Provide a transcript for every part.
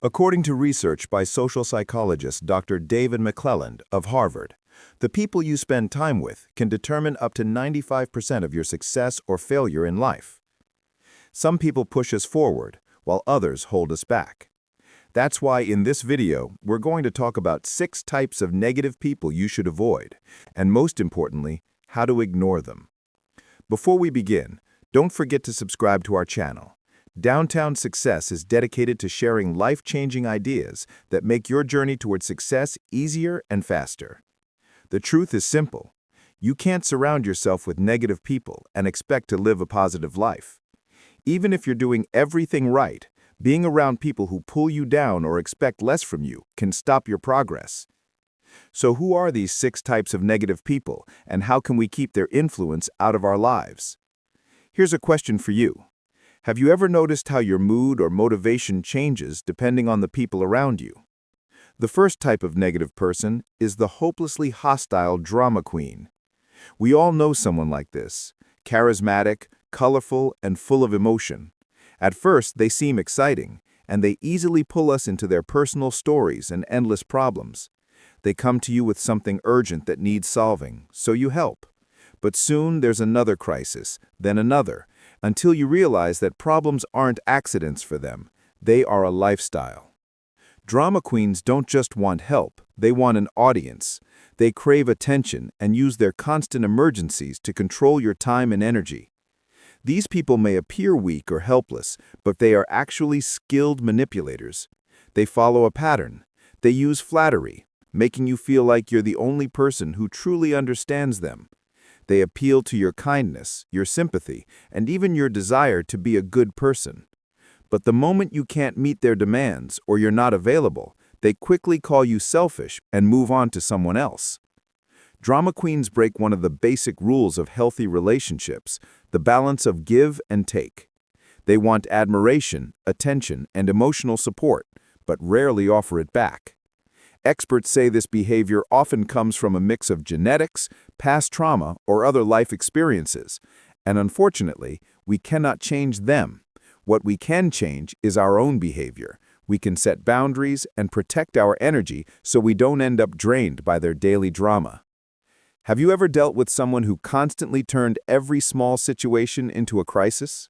According to research by social psychologist Dr. McClelland of Harvard, the people you spend time with can determine up to 95% of your success or failure in life. Some people push us forward, while others hold us back. That's why in this video, we're going to talk about 6 types of negative people you should avoid, and most importantly, how to ignore them. Before we begin, don't forget to subscribe to our channel. Downtown Success is dedicated to sharing life-changing ideas that make your journey toward success easier and faster. The truth is simple. You can't surround yourself with negative people and expect to live a positive life. Even if you're doing everything right, being around people who pull you down or expect less from you can stop your progress. So who are these 6 types of negative people, and how can we keep their influence out of our lives? Here's a question for you. Have you ever noticed how your mood or motivation changes depending on the people around you? The first type of negative person is the hopelessly hostile drama queen. We all know someone like this, charismatic, colorful, and full of emotion. At first, they seem exciting, and they easily pull us into their personal stories and endless problems. They come to you with something urgent that needs solving, so you help. But soon there's another crisis, then another, until you realize that problems aren't accidents for them. They are a lifestyle. Drama queens don't just want help, they want an audience. They crave attention and use their constant emergencies to control your time and energy. These people may appear weak or helpless, but they are actually skilled manipulators. They follow a pattern. They use flattery, making you feel like you're the only person who truly understands them. They appeal to your kindness, your sympathy, and even your desire to be a good person. But the moment you can't meet their demands or you're not available, they quickly call you selfish and move on to someone else. Drama queens break one of the basic rules of healthy relationships, the balance of give and take. They want admiration, attention, and emotional support, but rarely offer it back. Experts say this behavior often comes from a mix of genetics, past trauma, or other life experiences, and unfortunately, we cannot change them. What we can change is our own behavior. We can set boundaries and protect our energy so we don't end up drained by their daily drama. Have you ever dealt with someone who constantly turned every small situation into a crisis?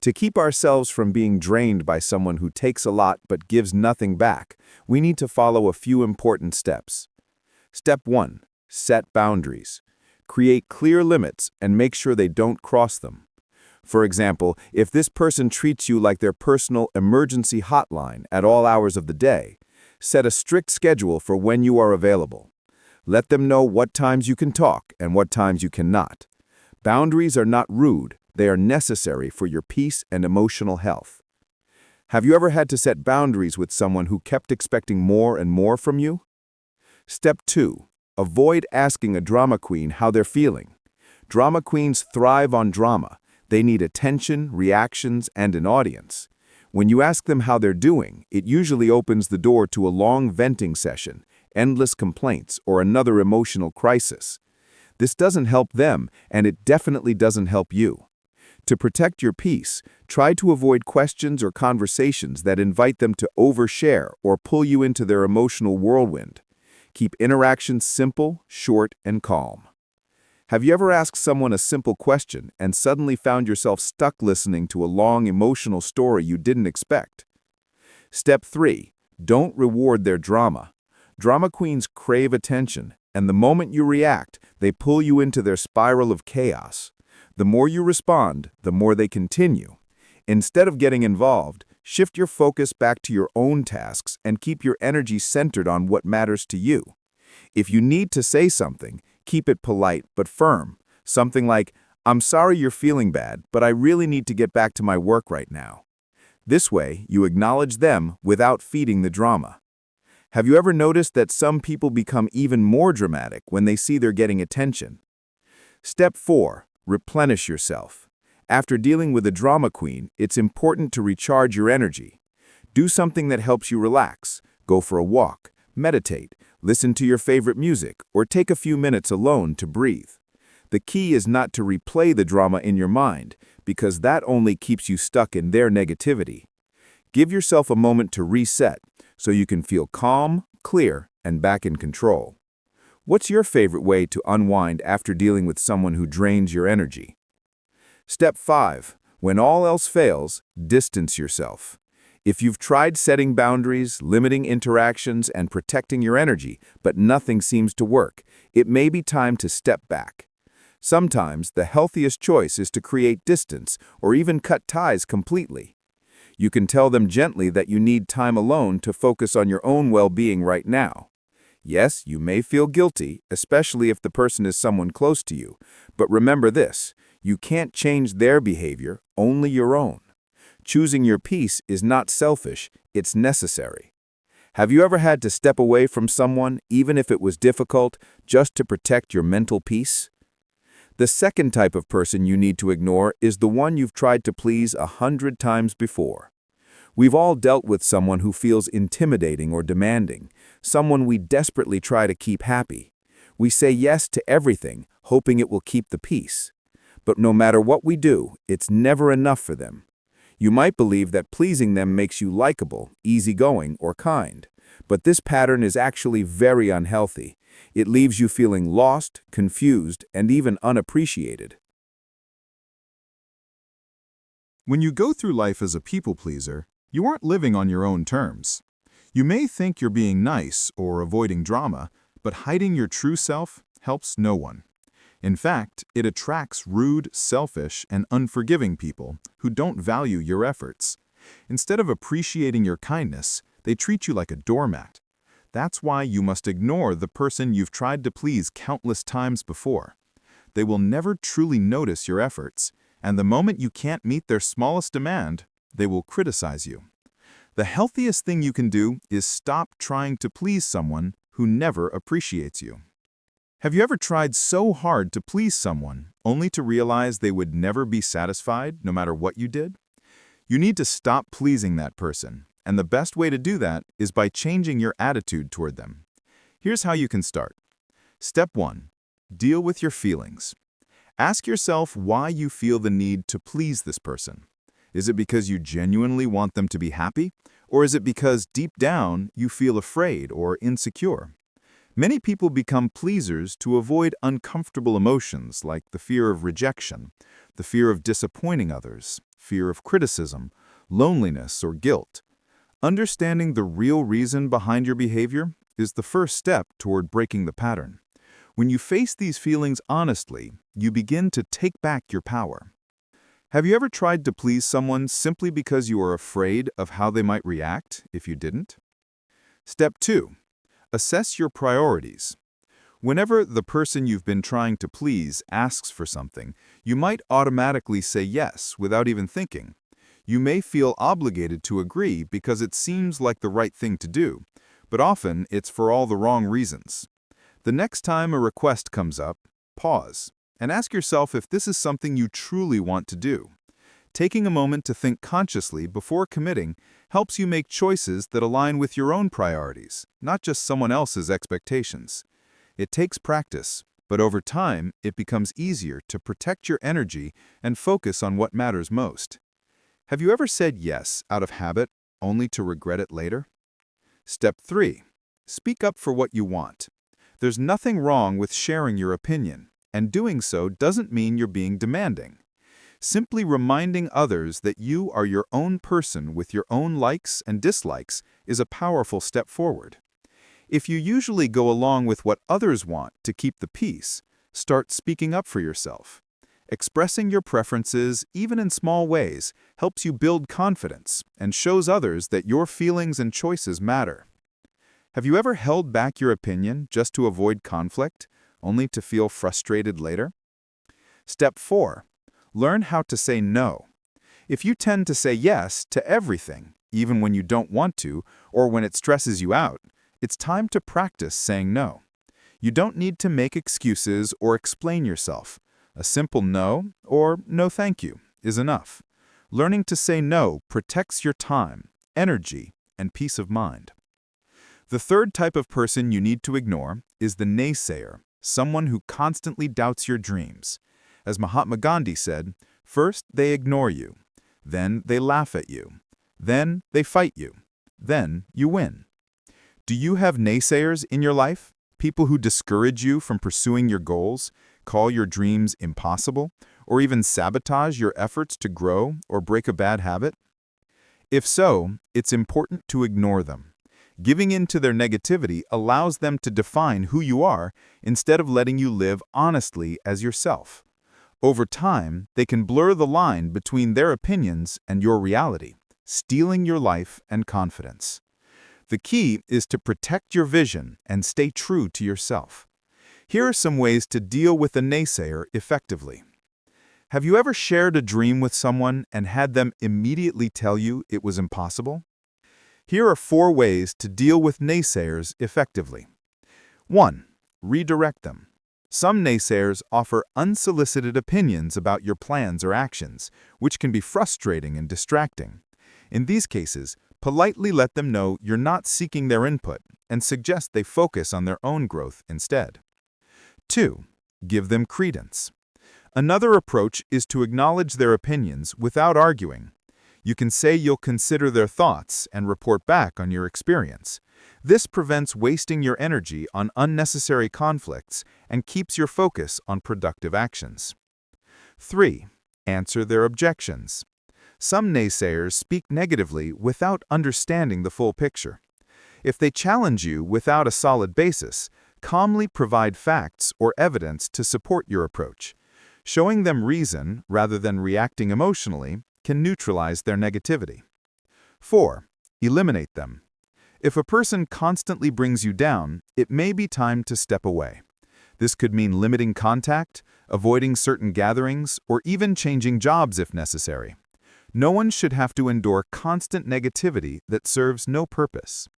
To keep ourselves from being drained by someone who takes a lot but gives nothing back, we need to follow a few important steps. Step 1. Set boundaries. Create clear limits and make sure they don't cross them. For example, if this person treats you like their personal emergency hotline at all hours of the day, set a strict schedule for when you are available. Let them know what times you can talk and what times you cannot. Boundaries are not rude. They are necessary for your peace and emotional health. Have you ever had to set boundaries with someone who kept expecting more and more from you? Step 2. Avoid asking a drama queen how they're feeling. Drama queens thrive on drama. They need attention, reactions, and an audience. When you ask them how they're doing, it usually opens the door to a long venting session, endless complaints, or another emotional crisis. This doesn't help them, and it definitely doesn't help you. To protect your peace, try to avoid questions or conversations that invite them to overshare or pull you into their emotional whirlwind. Keep interactions simple, short, and calm. Have you ever asked someone a simple question and suddenly found yourself stuck listening to a long emotional story you didn't expect? Step 3. Don't reward their drama. Drama queens crave attention, and the moment you react, they pull you into their spiral of chaos. The more you respond, the more they continue. Instead of getting involved, shift your focus back to your own tasks and keep your energy centered on what matters to you. If you need to say something, keep it polite but firm. Something like, "I'm sorry you're feeling bad, but I really need to get back to my work right now." This way, you acknowledge them without feeding the drama. Have you ever noticed that some people become even more dramatic when they see they're getting attention? Step 4. Replenish yourself. After dealing with a drama queen, it's important to recharge your energy. Do something that helps you relax. Go for a walk, meditate, listen to your favorite music, or take a few minutes alone to breathe. The key is not to replay the drama in your mind, because that only keeps you stuck in their negativity. Give yourself a moment to reset so you can feel calm, clear, and back in control. What's your favorite way to unwind after dealing with someone who drains your energy? Step 5. When all else fails, distance yourself. If you've tried setting boundaries, limiting interactions, and protecting your energy, but nothing seems to work, it may be time to step back. Sometimes the healthiest choice is to create distance or even cut ties completely. You can tell them gently that you need time alone to focus on your own well-being right now. Yes, you may feel guilty, especially if the person is someone close to you, but remember this, you can't change their behavior, only your own. Choosing your peace is not selfish, it's necessary. Have you ever had to step away from someone, even if it was difficult, just to protect your mental peace? The second type of person you need to ignore is the one you've tried to please 100 times before. We've all dealt with someone who feels intimidating or demanding, someone we desperately try to keep happy. We say yes to everything, hoping it will keep the peace. But no matter what we do, it's never enough for them. You might believe that pleasing them makes you likable, easygoing, or kind. But this pattern is actually very unhealthy. It leaves you feeling lost, confused, and even unappreciated. When you go through life as a people pleaser, you aren't living on your own terms. You may think you're being nice or avoiding drama, but hiding your true self helps no one. In fact, it attracts rude, selfish, and unforgiving people who don't value your efforts. Instead of appreciating your kindness, they treat you like a doormat. That's why you must ignore the person you've tried to please countless times before. They will never truly notice your efforts, and the moment you can't meet their smallest demand, they will criticize you. The healthiest thing you can do is stop trying to please someone who never appreciates you. Have you ever tried so hard to please someone, only to realize they would never be satisfied no matter what you did? You need to stop pleasing that person, and the best way to do that is by changing your attitude toward them. Here's how you can start. Step 1. Deal with your feelings. Ask yourself why you feel the need to please this person. Is it because you genuinely want them to be happy? Or is it because deep down you feel afraid or insecure? Many people become pleasers to avoid uncomfortable emotions like the fear of rejection, the fear of disappointing others, fear of criticism, loneliness, or guilt. Understanding the real reason behind your behavior is the first step toward breaking the pattern. When you face these feelings honestly, you begin to take back your power. Have you ever tried to please someone simply because you are afraid of how they might react if you didn't? Step 2. Assess your priorities. Whenever the person you've been trying to please asks for something, you might automatically say yes without even thinking. You may feel obligated to agree because it seems like the right thing to do, but often it's for all the wrong reasons. The next time a request comes up, pause and ask yourself if this is something you truly want to do. Taking a moment to think consciously before committing helps you make choices that align with your own priorities, not just someone else's expectations. It takes practice, but over time, it becomes easier to protect your energy and focus on what matters most. Have you ever said yes out of habit, only to regret it later? Step 3. Speak up for what you want. There's nothing wrong with sharing your opinion, and doing so doesn't mean you're being demanding. Simply reminding others that you are your own person with your own likes and dislikes is a powerful step forward. If you usually go along with what others want to keep the peace, start speaking up for yourself. Expressing your preferences, even in small ways, helps you build confidence and shows others that your feelings and choices matter. Have you ever held back your opinion just to avoid conflict, only to feel frustrated later? Step 4. Learn how to say no. If you tend to say yes to everything, even when you don't want to or when it stresses you out, it's time to practice saying no. You don't need to make excuses or explain yourself. A simple no or no thank you is enough. Learning to say no protects your time, energy, and peace of mind. The third type of person you need to ignore is the naysayer, someone who constantly doubts your dreams. As Mahatma Gandhi said, first they ignore you, then they laugh at you, Then they fight you. Then you win. Do you have naysayers in your life? People who discourage you from pursuing your goals, call your dreams impossible, or even sabotage your efforts to grow or break a bad habit? If so, it's important to ignore them. Giving in to their negativity allows them to define who you are instead of letting you live honestly as yourself. Over time, they can blur the line between their opinions and your reality, stealing your life and confidence. The key is to protect your vision and stay true to yourself. Here are some ways to deal with a naysayer effectively. Have you ever shared a dream with someone and had them immediately tell you it was impossible? Here are 4 ways to deal with naysayers effectively. 1. Redirect them. Some naysayers offer unsolicited opinions about your plans or actions, which can be frustrating and distracting. In these cases, politely let them know you're not seeking their input and suggest they focus on their own growth instead. 2. Give them credence. Another approach is to acknowledge their opinions without arguing. You can say you'll consider their thoughts and report back on your experience. This prevents wasting your energy on unnecessary conflicts and keeps your focus on productive actions. 3. Answer their objections. Some naysayers speak negatively without understanding the full picture. If they challenge you without a solid basis, calmly provide facts or evidence to support your approach. Showing them reason rather than reacting emotionally can neutralize their negativity. 4. Eliminate them. If a person constantly brings you down, it may be time to step away. This could mean limiting contact, avoiding certain gatherings, or even changing jobs if necessary. No one should have to endure constant negativity that serves no purpose.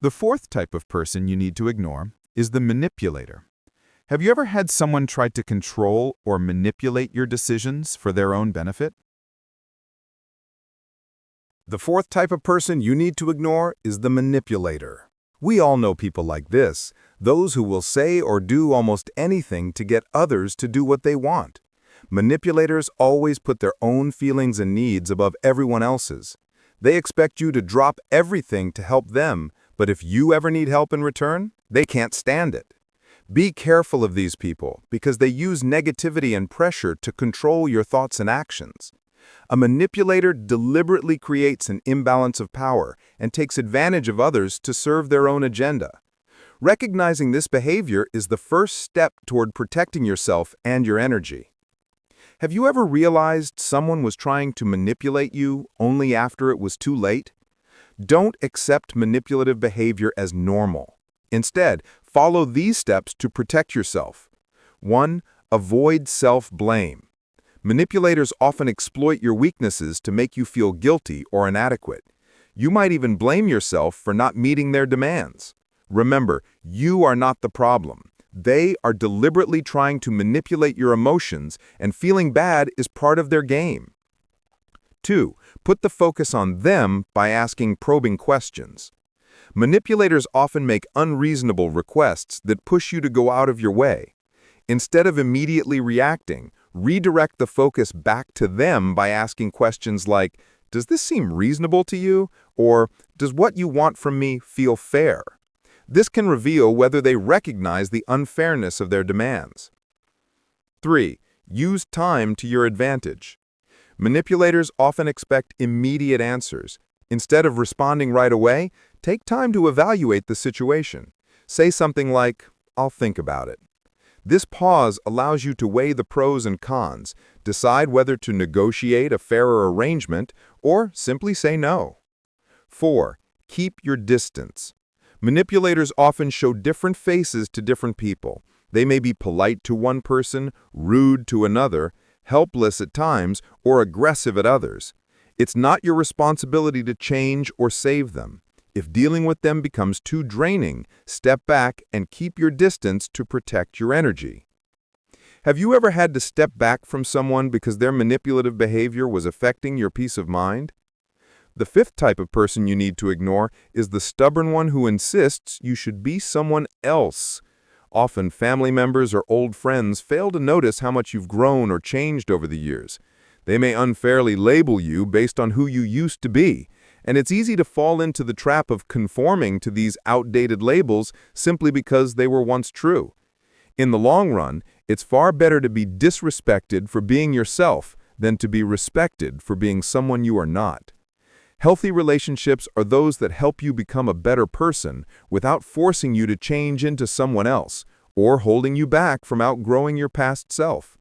The 4th type of person you need to ignore is the manipulator. Have you ever had someone try to control or manipulate your decisions for their own benefit? The 4th type of person you need to ignore is the manipulator. We all know people like this, those who will say or do almost anything to get others to do what they want. Manipulators always put their own feelings and needs above everyone else's. They expect you to drop everything to help them, but if you ever need help in return, they can't stand it. Be careful of these people because they use negativity and pressure to control your thoughts and actions. A manipulator deliberately creates an imbalance of power and takes advantage of others to serve their own agenda. Recognizing this behavior is the first step toward protecting yourself and your energy. Have you ever realized someone was trying to manipulate you only after it was too late? Don't accept manipulative behavior as normal. Instead, follow these steps to protect yourself. 1. Avoid self-blame. Manipulators often exploit your weaknesses to make you feel guilty or inadequate. You might even blame yourself for not meeting their demands. Remember, you are not the problem. They are deliberately trying to manipulate your emotions, and feeling bad is part of their game. 2. Put the focus on them by asking probing questions. Manipulators often make unreasonable requests that push you to go out of your way. Instead of immediately reacting, redirect the focus back to them by asking questions like, "Does this seem reasonable to you?" or "Does what you want from me feel fair?" This can reveal whether they recognize the unfairness of their demands. 3. Use time to your advantage. Manipulators often expect immediate answers. Instead of responding right away, take time to evaluate the situation. Say something like, "I'll think about it." This pause allows you to weigh the pros and cons, decide whether to negotiate a fairer arrangement, or simply say no. 4. Keep your distance. Manipulators often show different faces to different people. They may be polite to one person, rude to another, helpless at times, or aggressive at others. It's not your responsibility to change or save them. If dealing with them becomes too draining, step back and keep your distance to protect your energy. Have you ever had to step back from someone because their manipulative behavior was affecting your peace of mind? The 5th type of person you need to ignore is the stubborn one who insists you should be someone else. Often family members or old friends fail to notice how much you've grown or changed over the years. They may unfairly label you based on who you used to be, and it's easy to fall into the trap of conforming to these outdated labels simply because they were once true. In the long run, it's far better to be disrespected for being yourself than to be respected for being someone you are not. Healthy relationships are those that help you become a better person without forcing you to change into someone else or holding you back from outgrowing your past self.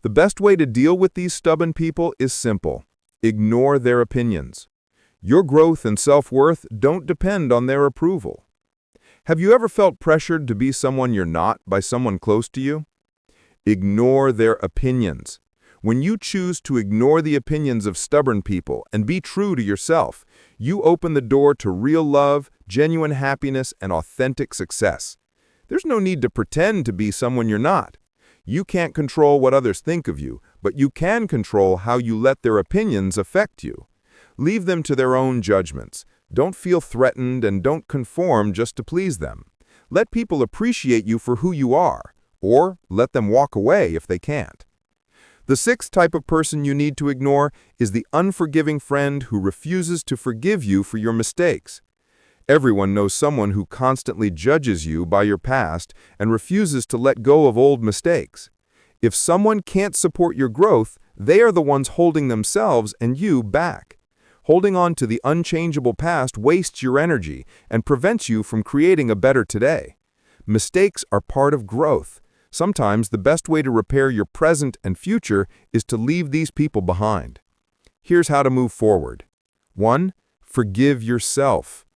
The best way to deal with these stubborn people is simple. Ignore their opinions. Your growth and self-worth don't depend on their approval. Have you ever felt pressured to be someone you're not by someone close to you? Ignore their opinions. When you choose to ignore the opinions of stubborn people and be true to yourself, you open the door to real love, genuine happiness, and authentic success. There's no need to pretend to be someone you're not. You can't control what others think of you, but you can control how you let their opinions affect you. Leave them to their own judgments. Don't feel threatened and don't conform just to please them. Let people appreciate you for who you are, or let them walk away if they can't. The sixth type of person you need to ignore is the unforgiving friend who refuses to forgive you for your mistakes. Everyone knows someone who constantly judges you by your past and refuses to let go of old mistakes. If someone can't support your growth, they are the ones holding themselves and you back. Holding on to the unchangeable past wastes your energy and prevents you from creating a better today. Mistakes are part of growth. Sometimes the best way to repair your present and future is to leave these people behind. Here's how to move forward. 1. Forgive yourself.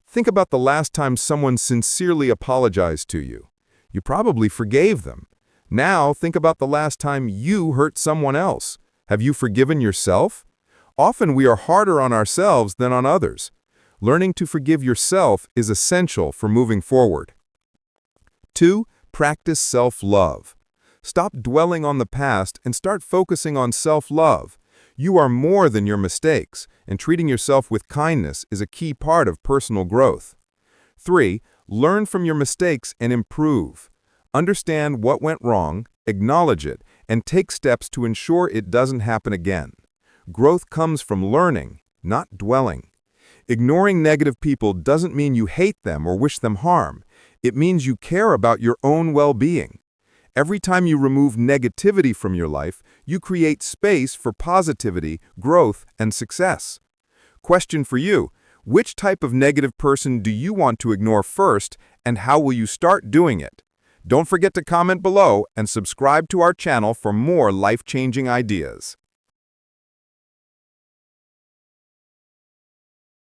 Think about the last time someone sincerely apologized to you. You probably forgave them. Now think about the last time you hurt someone else. Have you forgiven yourself? Often we are harder on ourselves than on others. Learning to forgive yourself is essential for moving forward. 2. Practice self-love. Stop dwelling on the past and start focusing on self-love. You are more than your mistakes, and treating yourself with kindness is a key part of personal growth. 3. Learn from your mistakes and improve. Understand what went wrong, acknowledge it, and take steps to ensure it doesn't happen again. Growth comes from learning, not dwelling. Ignoring negative people doesn't mean you hate them or wish them harm. It means you care about your own well-being. Every time you remove negativity from your life, you create space for positivity, growth, and success. Question for you: which type of negative person do you want to ignore first, and how will you start doing it? Don't forget to comment below and subscribe to our channel for more life-changing ideas.